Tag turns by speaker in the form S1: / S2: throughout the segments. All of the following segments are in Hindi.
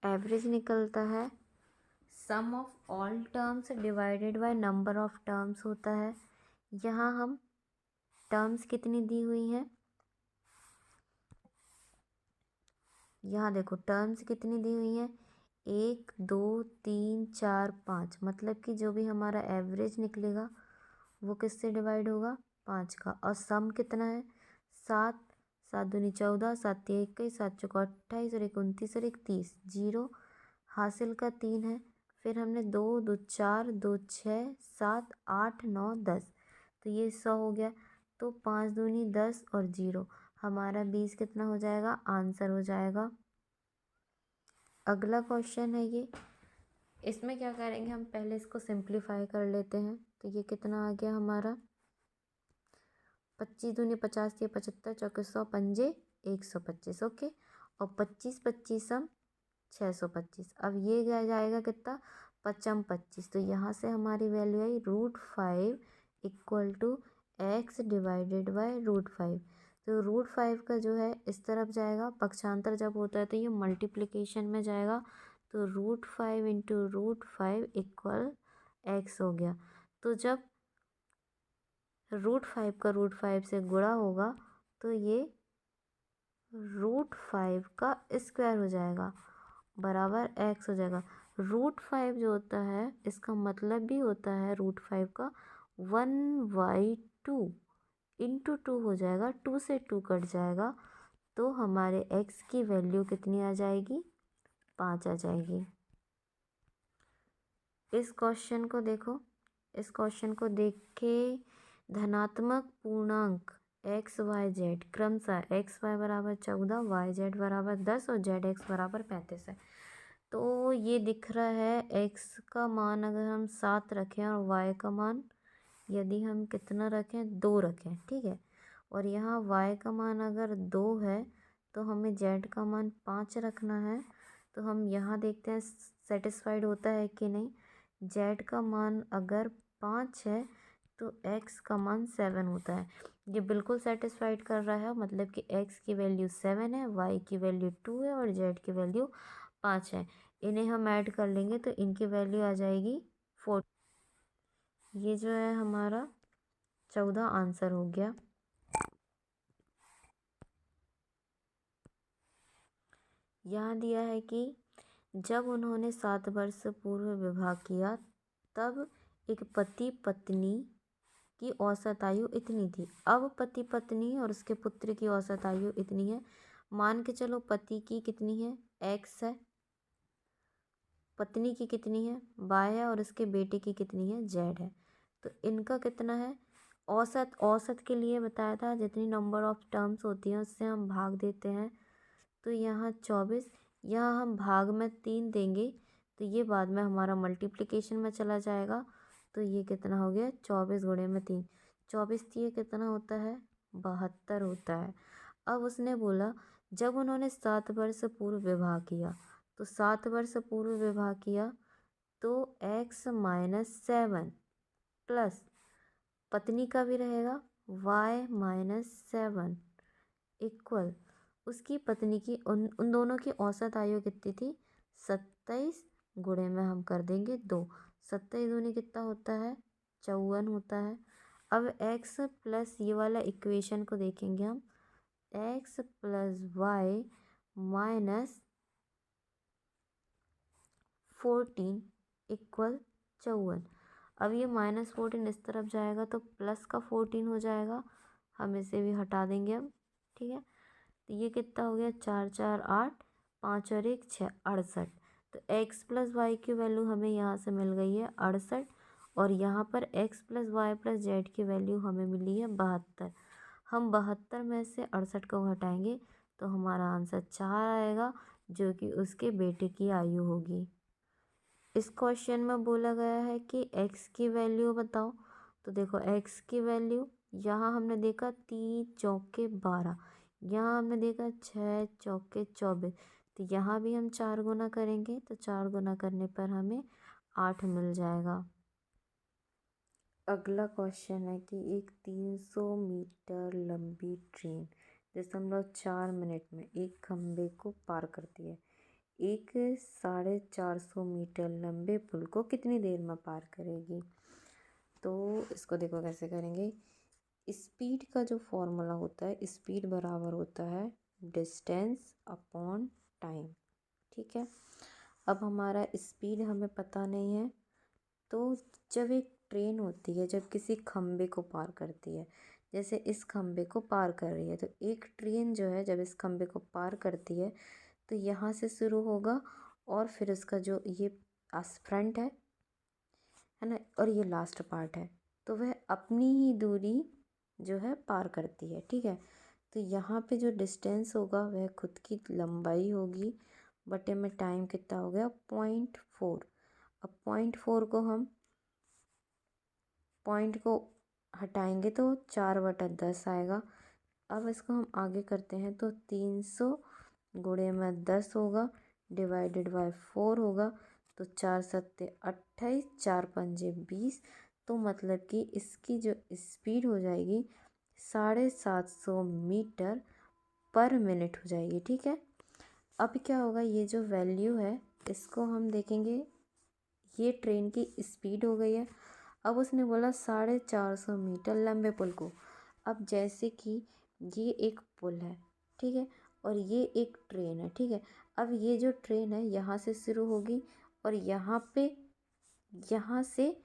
S1: एवरेज निकलता है sum of all terms divided by number of terms होता है। यहाँ हम टर्म्स कितनी दी हुई हैं, यहाँ देखो टर्म्स कितनी दी हुई हैं, 1 2 3 4 5, मतलब कि जो भी हमारा एवरेज निकलेगा वो किससे डिवाइड होगा, 5 का। और सम कितना है, 7, 7 दूनी 14, 7 तिया 21, 7 चौका 28 और 29 और 31, जीरो हासिल का 3 है। फिर हमने 2 2 4 2 6 7 8 9 10, तो ये 100 हो गया। तो 5 दूनी 10 और जीरो हमारा 20 कितना हो जाएगा, आंसर हो जाएगा। अगला क्वेश्चन है ये, इसमें क्या करेंगे हम, पहले इसको सिंप्लीफाई कर लेते हैं। तो ये कितना आ गया हमारा, 25 दूनी 50 या 75, चौके 100 पंजे 125, ओके। और 25 25 हम 625। अब ये क्या जाएगा कितना, 55 25, तो यहाँ से हमारी वैल्यू आई √5 equal to x divided by √5। तो √5 का जो है इस तरफ जाएगा, पक्षांतर जब होता है तो ये मल्टीप्लिकेशन में जाएगा। तो √5 इंटू √5 इक्वल x हो गया। तो जब √5 का √5 से गुणा होगा तो ये √5 का स्क्वायर हो जाएगा बराबर x हो जाएगा। √5 जो होता है इसका मतलब भी होता है √5 का 1/2 इंटू 2 हो जाएगा, 2 से 2 कट जाएगा, तो हमारे x की वैल्यू कितनी आ जाएगी, 5 आ जाएगी। इस क्वेश्चन को देखो, इस क्वेश्चन को देख के धनात्मक पूर्णांक एक्स वाई जेड क्रमशः एक्स वाई बराबर 14, वाई जेड बराबर 10 और जेड एक्स बराबर 35 है। तो ये दिख रहा है एक्स का मान अगर हम 7 रखें और वाई का मान यदि हम कितना रखें, 2 रखें, ठीक है। और यहाँ वाई का मान अगर 2 है तो हमें जेड का मान 5 रखना है। तो हम यहाँ देखते हैं सेटिस्फाइड होता है कि नहीं। जेड का मान अगर 5 है तो एक्स का मान 7 होता है। ये बिल्कुल सेटिस्फाइड कर रहा है, मतलब कि एक्स की वैल्यू 7 है, वाई की वैल्यू 2 है और जेड की वैल्यू 5 है। इन्हें हम ऐड कर लेंगे तो इनकी वैल्यू आ जाएगी 4। ये जो है हमारा 14 आंसर हो गया। यहाँ दिया है कि जब उन्होंने 7 वर्ष पूर्व विवाह किया तब एक पति पत्नी की औसत आयु इतनी थी। अब पति पत्नी और उसके पुत्र की औसत आयु इतनी है। मान के चलो पति की कितनी है, x है, पत्नी की कितनी है, y है और उसके बेटे की कितनी है, z है। तो इनका कितना है, औसत, औसत के लिए बताया था जितनी नंबर ऑफ टर्म्स होती हैं उससे हम भाग देते हैं। तो यहाँ 24, यहाँ हम भाग में 3 देंगे तो ये बाद में हमारा मल्टीप्लिकेशन में चला जाएगा। तो ये कितना हो गया, 24 गुणे में 3, 24 ये कितना होता है, 72 होता है। अब उसने बोला जब उन्होंने 7 वर्ष पूर्व विवाह किया, तो 7 वर्ष पूर्व विवाह किया तो x - 7 प्लस पत्नी का भी रहेगा y - 7 इक्वल उसकी पत्नी की उन दोनों की औसत आयु कितनी थी, 27 गुणे में हम कर देंगे 2, 27 दूनी कितना होता है, 54 होता है। अब x प्लस ये वाला इक्वेशन को देखेंगे हम, x plus y minus 14 equal 54। अब ये -14 इस तरफ जाएगा तो प्लस का 14 हो जाएगा, हम इसे भी हटा देंगे अब, ठीक है। तो ये कितना हो गया, 4 4 8, 5 और 1 6, 68। तो x प्लस वाई की वैल्यू हमें यहाँ से मिल गई है 68 और यहाँ पर x plus y plus z की वैल्यू हमें मिली है 72। हम 72 में से 68 को हटाएंगे तो हमारा आंसर 4 आएगा, जो कि उसके बेटे की आयु होगी। इस क्वेश्चन में बोला गया है कि x की वैल्यू बताओ। तो देखो x की वैल्यू यहाँ हमने देखा 3 चौके 12, यहाँ हमने देखा 6 चौके 24, तो यहाँ भी हम 4 गुना करेंगे तो 4 गुना करने पर हमें 8 मिल जाएगा। अगला क्वेश्चन है कि एक 300 मीटर लंबी ट्रेन 0.4 मिनट में एक खंभे को पार करती है। एक 450 मीटर लंबे पुल को कितनी देर में पार करेगी। तो इसको देखो कैसे करेंगे। स्पीड का जो फॉर्मूला होता है, स्पीड बराबर होता है डिस्टेंस अपॉन टाइम। ठीक है, अब हमारा स्पीड हमें पता नहीं है, तो जब एक ट्रेन होती है, जब किसी खंबे को पार करती है, जैसे इस खंबे को पार कर रही है, तो एक ट्रेन जो है जब इस खंबे को पार करती है तो यहाँ से शुरू होगा और फिर उसका जो ये फ्रंट है ना, और ये लास्ट पार्ट है, तो वह अपनी ही दूरी जो है पार करती है। ठीक है, तो यहाँ पे जो डिस्टेंस होगा वह खुद की लंबाई होगी, बटे में टाइम कितना हो गया 0.4। अब 0.4 को हम पॉइंट को हटाएंगे तो 4/10 आएगा। अब इसको हम आगे करते हैं तो 300 गुणे में 10 होगा, डिवाइडेड बाय 4 होगा, तो 4×7=28, 4×5=20। तो मतलब कि इसकी जो स्पीड हो जाएगी 750 मीटर पर मिनट हो जाएगी। ठीक है, अब क्या होगा, ये जो वैल्यू है इसको हम देखेंगे, ये ट्रेन की स्पीड हो गई है। अब उसने बोला 450 मीटर लंबे पुल को। अब जैसे कि ये एक पुल है, ठीक है, और ये एक ट्रेन है। ठीक है, अब ये जो ट्रेन है यहाँ से शुरू होगी और यहाँ से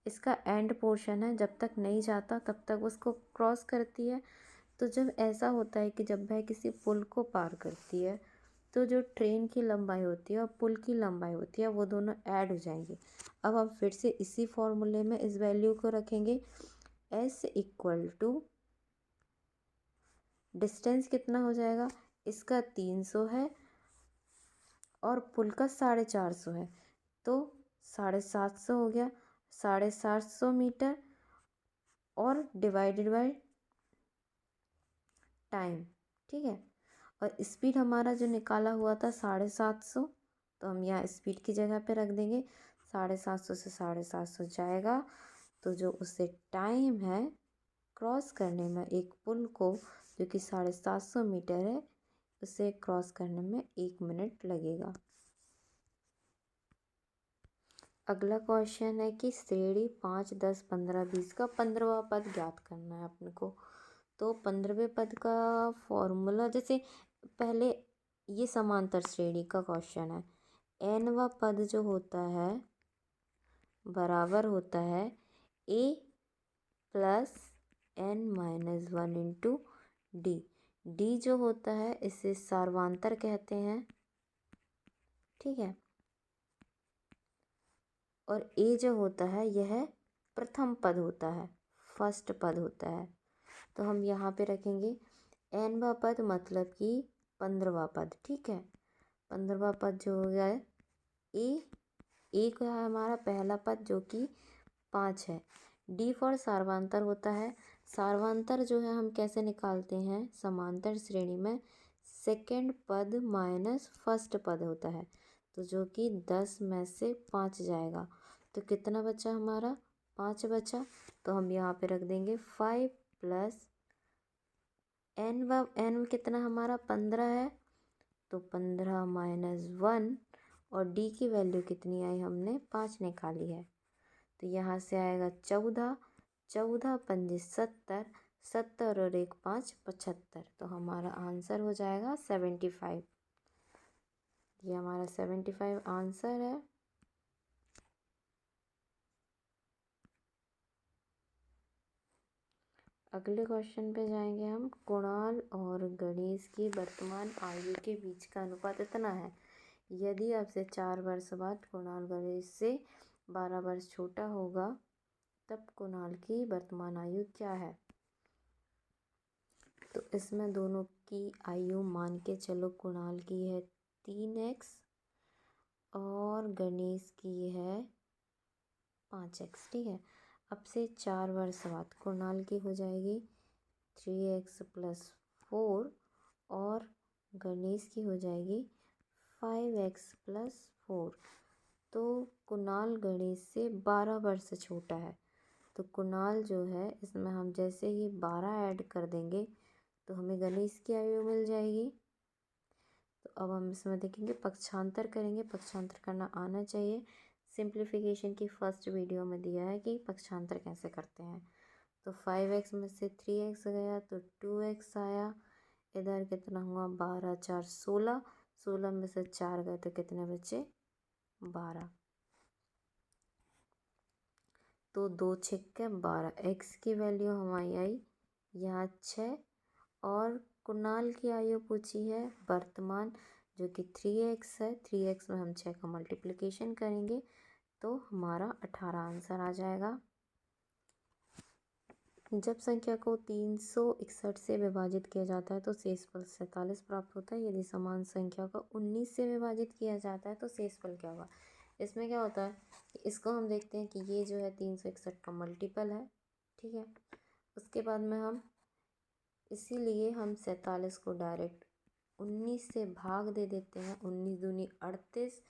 S1: इसका एंड पोर्शन है, जब तक नहीं जाता तब तक उसको क्रॉस करती है। तो जब ऐसा होता है कि जब वह किसी पुल को पार करती है तो जो ट्रेन की लंबाई होती है और पुल की लंबाई होती है वो दोनों ऐड हो जाएंगे। अब हम फिर से इसी फॉर्मूले में इस वैल्यू को रखेंगे, S = डिस्टेंस कितना हो जाएगा, इसका 300 है और पुल का 450 है, तो 750 हो गया, 750 मीटर और डिवाइडेड बाय टाइम। ठीक है, और स्पीड हमारा जो निकाला हुआ था 750, तो हम यहाँ स्पीड की जगह पे रख देंगे। 750 से 750 जाएगा, तो जो उससे टाइम है क्रॉस करने में एक पुल को, जो कि 750 मीटर है, उसे क्रॉस करने में 1 मिनट लगेगा। अगला क्वेश्चन है कि श्रेणी 5, 10, 15, 20 का 15वां पद ज्ञात करना है अपने को। तो 15वें पद का फॉर्मूला, जैसे पहले ये समांतर श्रेणी का क्वेश्चन है, nवां पद जो होता है बराबर होता है a + n-1 × d। d जो होता है इसे सार्वधातुक कहते हैं। ठीक है, और a जो होता है यह प्रथम पद होता है, फर्स्ट पद होता है। तो हम यहाँ पे रखेंगे nवां पद मतलब कि 15वां पद। ठीक है, 15वां पद जो हो गया है ए का है हमारा पहला पद जो कि 5 है। डी फॉर सार्वधातुक होता है। सार्वधातुक जो है हम कैसे निकालते हैं, समांतर श्रेणी में सेकंड पद माइनस फर्स्ट पद होता है, तो जो कि 10 में से 5 जाएगा, तो कितना बचा हमारा 5 बचा। तो हम यहाँ पे रख देंगे 5 + n कितना हमारा 15 है, तो 15 - 1, और d की वैल्यू कितनी आई, हमने 5 निकाली है, तो यहाँ से आएगा 14, 14×5 = 70, 70 और 1 5 75, तो हमारा आंसर हो जाएगा 75। ये हमारा 75 आंसर है। अगले क्वेश्चन पे जाएंगे हम। कुणाल और गणेश की वर्तमान आयु के बीच का अनुपात इतना है, यदि अब से 4 वर्ष बाद कुणाल गणेश से 12 वर्ष छोटा होगा तब कुणाल की वर्तमान आयु क्या है। तो इसमें दोनों की आयु मान के चलो, कुणाल की है 3x और गणेश की है 5x। ठीक है, अब से 4 वर्ष बाद कुणाल की हो जाएगी 3x + 4 और गणेश की हो जाएगी 5x + 4। तो कुणाल गणेश से 12 वर्ष छोटा है, तो कुणाल जो है इसमें हम जैसे ही 12 ऐड कर देंगे तो हमें गणेश की आयु मिल जाएगी। तो अब हम इसमें देखेंगे पक्षांतर करेंगे, पक्षांतर करना आना चाहिए। सिंप्लीफिकेशन की फर्स्ट वीडियो में दिया है कि पक्षांतर कैसे करते हैं। तो 5x में से 3x गया तो 2x आया, इधर कितना हुआ 12 4 16, 16 में से 4 गए तो कितने बचे 12, तो 2 छिक्के 12। x की वैल्यू हमारी आई यहाँ 6 और कुणाल की आयु पूछी है वर्तमान जो कि 3x है। 3x में हम 6 का मल्टीप्लिकेशन करेंगे तो हमारा 18 आंसर आ जाएगा। जब संख्या को 361 से विभाजित किया जाता है तो शेषफल 47 प्राप्त होता है। यदि समान संख्या को 19 से विभाजित किया जाता है तो शेषफल क्या होगा। इसमें क्या होता है, इसको हम देखते हैं कि ये जो है 361 का मल्टीपल है, ठीक है। उसके बाद में हम इसीलिए हम 47 को डायरेक्ट 19 से भाग दे देते हैं। 19 दूनी 38,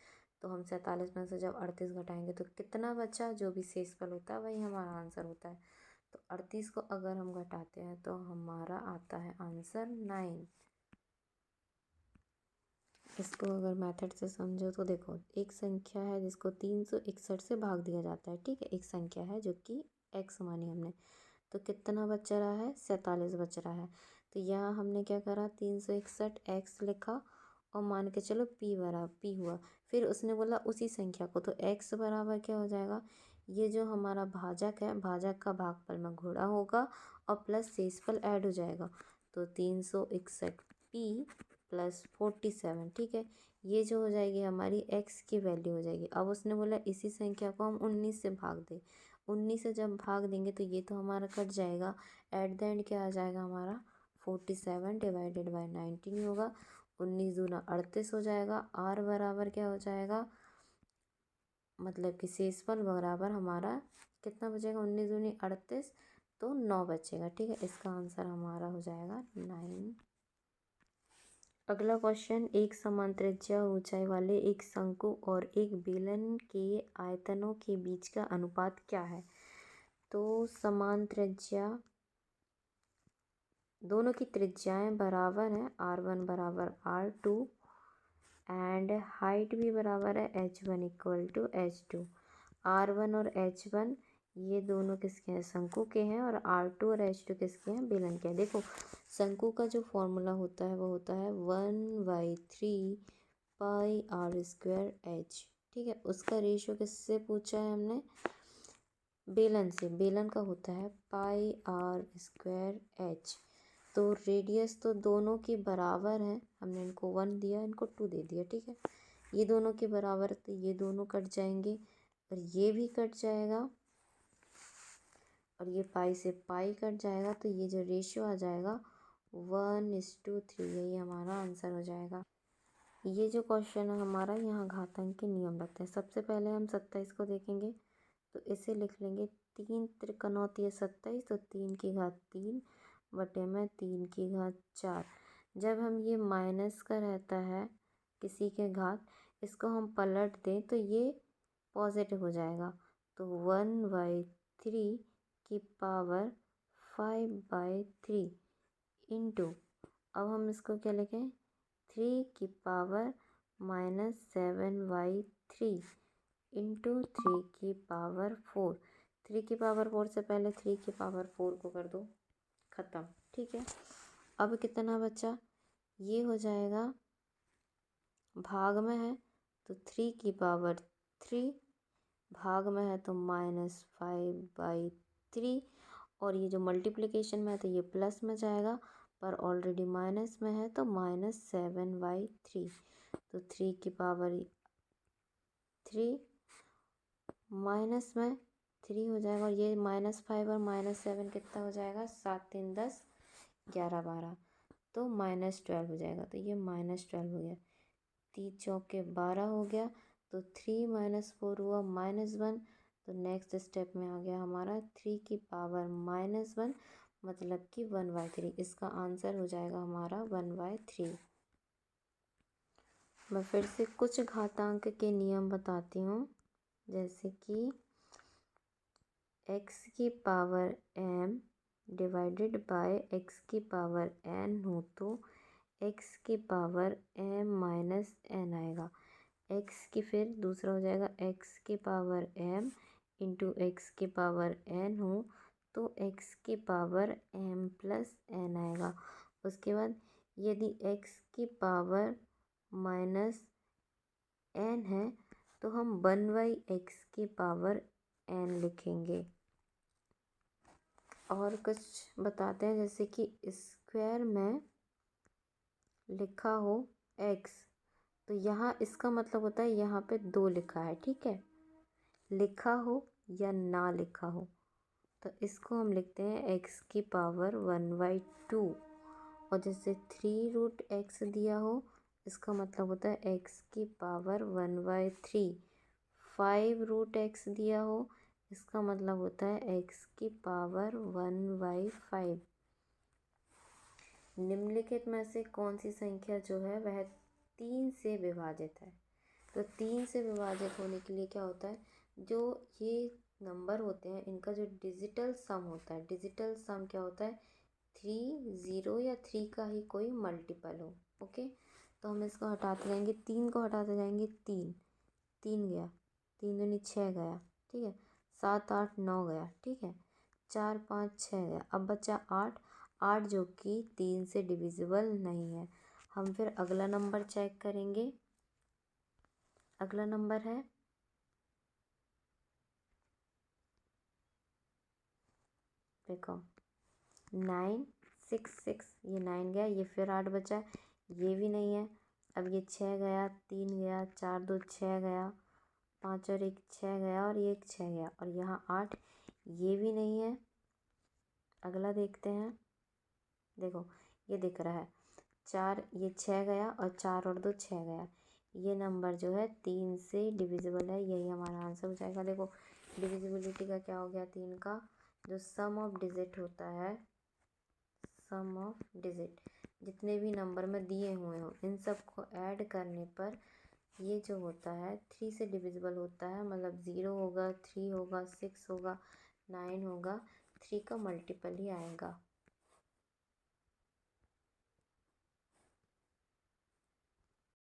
S1: तो हम 47 में से जब 38 घटाएंगे तो कितना बचा, जो भी शेषफल होता है वही हमारा आंसर होता है। तो 38 को अगर हम घटाते हैं तो हमारा आता है आंसर 9। इसको अगर मेथड से समझो तो देखो, एक संख्या है जिसको 361 से भाग दिया जाता है, ठीक है। एक संख्या है जो कि x मानी हमने, तो कितना बच रहा है 47 बच रहा है। तो यहाँ हमने क्या करा 361 x लिखा और मान के चलो p बराबर p हुआ। फिर उसने बोला उसी संख्या को, तो x बराबर क्या हो जाएगा, ये जो हमारा भाजक है भाजक का भागफल में गुणा होगा और प्लस शेषफल ऐड हो जाएगा। तो 361 p प्लस 47, ठीक है। ये जो हो जाएगी हमारी x की वैल्यू हो जाएगी। अब उसने बोला इसी संख्या को हम 19 से भाग दें, 19 से जब भाग देंगे तो ये तो हमारा कट जाएगा। एट द एंड क्या आ जाएगा हमारा 47 डिवाइडेड बाई 19 होगा। 19 दूना 38 हो जाएगा। r बराबर क्या हो जाएगा, मतलब कि शेषफल बराबर हमारा कितना बचेगा, 19 दूनी 38, तो 9 बचेगा, ठीक है। इसका आंसर हमारा हो जाएगा 9। अगला क्वेश्चन, एक समान त्रिज्या और ऊंचाई वाले एक शंकु और एक बेलन के आयतनों के बीच का अनुपात क्या है। तो समान त्रिज्या, दोनों की त्रिज्याएं बराबर हैं, r1 बराबर r2 एंड हाइट भी बराबर है h1 equal to h2। r1 और h1 ये दोनों किसके हैं, शंकु के हैं, और r2 और h2 किसके हैं, बेलन के हैं। देखो शंकु का जो फॉर्मूला होता है वो होता है 1/3 पाई r स्क्वायर h, ठीक है। उसका रेशियो किससे पूछा है हमने, बेलन से। बेलन का होता है पाई r स्क्वायर h। तो रेडियस तो दोनों की बराबर है, हमने इनको 1 दिया इनको 2 दे दिया, ठीक है। ये दोनों के बराबर है तो ये दोनों कट जाएंगे और ये भी कट जाएगा और ये पाई से पाई कट जाएगा। तो ये जो रेशियो आ जाएगा 1:3, यही हमारा आंसर हो जाएगा। ये जो क्वेश्चन है हमारा, यहाँ घातांक के नियम लगते हैं। सबसे पहले हम 27 को देखेंगे तो इसे लिख लेंगे 3 त्रिकोणोत्तरीय 27, तो 3 की घात 3 बटे में 3 की घात 4। जब हम ये माइनस का रहता है किसी के घात, इसको हम पलट दें तो ये पॉजिटिव हो जाएगा। तो 1/3 की पावर 5/3 इंटू, अब हम इसको क्या लिखें, 3 की पावर -7/3 इंटू 3 की पावर 4। 3 की पावर 4 से पहले 3 की पावर 4 को कर दो ख़त्म, ठीक है। अब कितना बचा, ये हो जाएगा भाग में है तो 3 की पावर 3, भाग में है तो -5/3, और ये जो मल्टीप्लिकेशन में है तो ये प्लस में जाएगा, पर ऑलरेडी माइनस में है तो -7/3। तो 3 की पावर 3 माइनस में 3 हो जाएगा, और ये -5 और -7 कितना हो जाएगा, 7 3 10 11 12, तो -12 हो जाएगा। तो ये -12 हो गया, 3 चौके 12 हो गया, तो 3 - 4 हुआ -1। तो नेक्स्ट स्टेप में आ गया हमारा 3 की पावर -1, मतलब कि 1/3। इसका आंसर हो जाएगा हमारा 1/3। मैं फिर से कुछ घातांक के नियम बताती हूँ, जैसे कि x की power m divided by x की पावर n हो तो एक्स की पावर m माइनस n आएगा। एक्स की फिर दूसरा हो जाएगा एक्स की पावर m इंटू एक्स की पावर n हो तो एक्स की पावर m प्लस n आएगा। उसके बाद यदि एक्स की पावर माइनस n है तो हम 1/x की पावर n लिखेंगे। और कुछ बताते हैं, जैसे कि स्क्वायर में लिखा हो x, तो यहाँ इसका मतलब होता है यहाँ पे 2 लिखा है, ठीक है, लिखा हो या ना लिखा हो। तो इसको हम लिखते हैं x की पावर 1/2। और जैसे 3√x दिया हो, इसका मतलब होता है x की पावर 1/3। 5√x दिया हो, इसका मतलब होता है x की पावर 1/5। निम्नलिखित में से कौन सी संख्या जो है वह 3 से विभाजित है। तो 3 से विभाजित होने के लिए क्या होता है, जो ये नंबर होते हैं इनका जो डिजिटल सम होता है, डिजिटल सम क्या होता है, 3 0 या 3 का ही कोई मल्टीपल हो। ओके, तो हम इसको हटाते जाएंगे, 3 को हटाते जाएंगे, 3 गया, 3 दूनी 6 गया, ठीक है, 7 8 9 गया, ठीक है, 4 5 6 गया। अब बचा 8 जो कि 3 से डिविजिबल नहीं है। हम फिर अगला नंबर चेक करेंगे। अगला नंबर है देखो 966, ये 9 गया, ये फिर 8 बचा, ये भी नहीं है। अब ये 6 गया, 3 गया, 4 2 6 गया, 5 और 1 6 गया, और ये 1 6 गया, और यहाँ 8, ये भी नहीं है। अगला देखते हैं, देखो ये दिख रहा है 4, ये 6 गया, और 4 और 2 6 गया। ये नंबर जो है 3 से डिविजिबल है, यही हमारा आंसर हो जाएगा। देखो डिविजिबिलिटी का क्या हो गया, 3 का जो सम ऑफ डिजिट होता है, सम ऑफ डिजिट जितने भी नंबर में दिए हुए हो इन सब को ऐड करने पर ये जो होता है 3 से डिविजिबल होता है। मतलब 0 होगा, 3 होगा, 6 होगा, 9 होगा, 3 का मल्टीपल ही आएगा।